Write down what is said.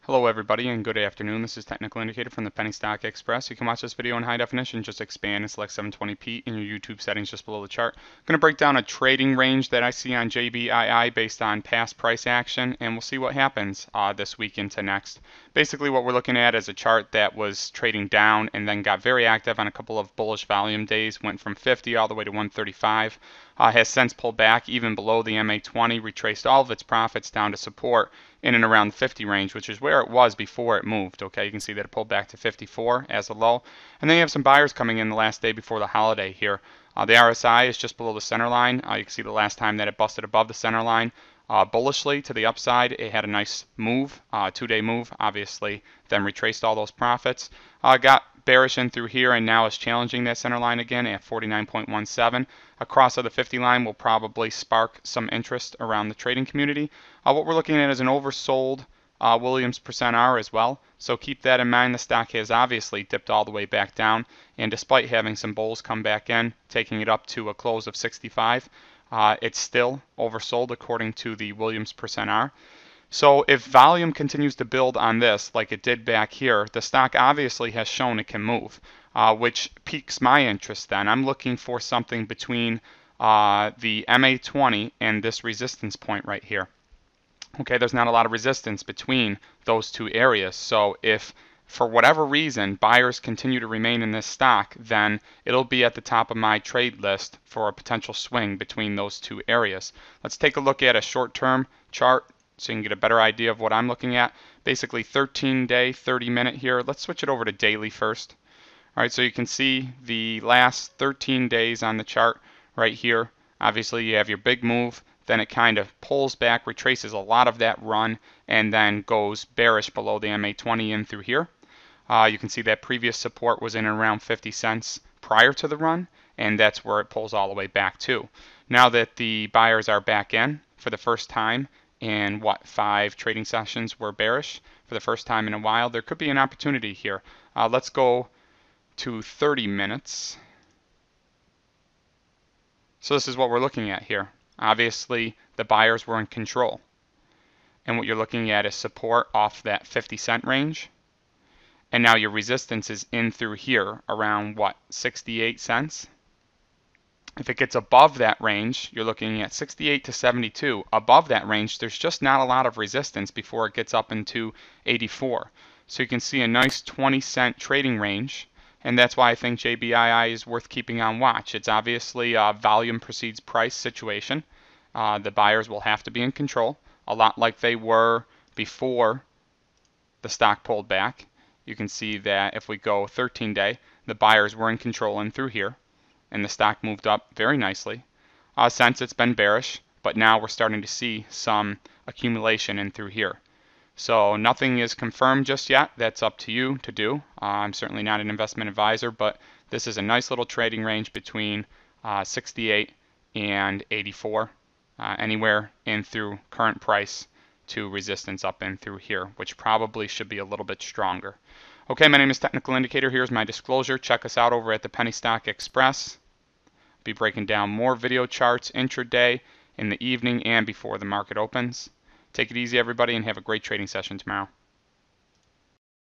Hello everybody and good afternoon. This is Technical Indicator from the PennyStockExpress. You can watch this video in high definition. Just expand and select 720p in your YouTube settings just below the chart. I'm going to break down a trading range that I see on JBII based on past price action, and we'll see what happens this week into next. Basically what we're looking at is a chart that was trading down and then got very active on a couple of bullish volume days, went from 50 all the way to 135. Has since pulled back even below the MA20, retraced all of its profits down to support in and around the 50 range, which is where it was before it moved. Okay, you can see that it pulled back to 54 as a low. And then you have some buyers coming in the last day before the holiday here. The RSI is just below the center line. You can see the last time that it busted above the center line bullishly to the upside, it had a nice move, 2-day move, obviously, then retraced all those profits. Got bearish in through here and now is challenging that center line again at 49.17. A cross of the 50 line will probably spark some interest around the trading community. What we're looking at is an oversold Williams %R as well, so keep that in mind. The stock has obviously dipped all the way back down, and despite having some bulls come back in, taking it up to a close of 65, it's still oversold according to the Williams %R. So if volume continues to build on this like it did back here, the stock obviously has shown it can move, which piques my interest then. I'm looking for something between the MA20 and this resistance point right here. Okay, there's not a lot of resistance between those two areas. So if for whatever reason buyers continue to remain in this stock, then it'll be at the top of my trade list for a potential swing between those two areas. Let's take a look at a short-term chart so you can get a better idea of what I'm looking at. Basically 13-day, 30-minute here. Let's switch it over to daily first. All right, so you can see the last 13 days on the chart right here. Obviously you have your big move, then it kind of pulls back, retraces a lot of that run, and then goes bearish below the MA20 in through here. You can see that previous support was in and around 50 cents prior to the run, and that's where it pulls all the way back to. Now that the buyers are back in for the first time in 5 trading sessions were bearish for the first time in a while, there could be an opportunity here. Let's go to 30 minutes. So this is what we're looking at here. Obviously, the buyers were in control. And what you're looking at is support off that 50-cent range. And now your resistance is in through here around, 68 cents? If it gets above that range, you're looking at 68 to 72. Above that range, there's just not a lot of resistance before it gets up into 84. So you can see a nice 20-cent trading range. And that's why I think JBII is worth keeping on watch. It's obviously a volume precedes price situation. The buyers will have to be in control, a lot like they were before the stock pulled back. You can see that if we go 13-day, the buyers were in control in through here, and the stock moved up very nicely. Since it's been bearish, but now we're starting to see some accumulation in through here. So nothing is confirmed just yet. That's up to you to do. I'm certainly not an investment advisor, but this is a nice little trading range between 68 and 84, anywhere in through current price to resistance up in through here, which probably should be a little bit stronger. Okay, my name is Technical Indicator. Here's my disclosure. Check us out over at the PennyStockExpress. Be breaking down more video charts intraday, in the evening, and before the market opens. Take it easy, everybody, and have a great trading session tomorrow.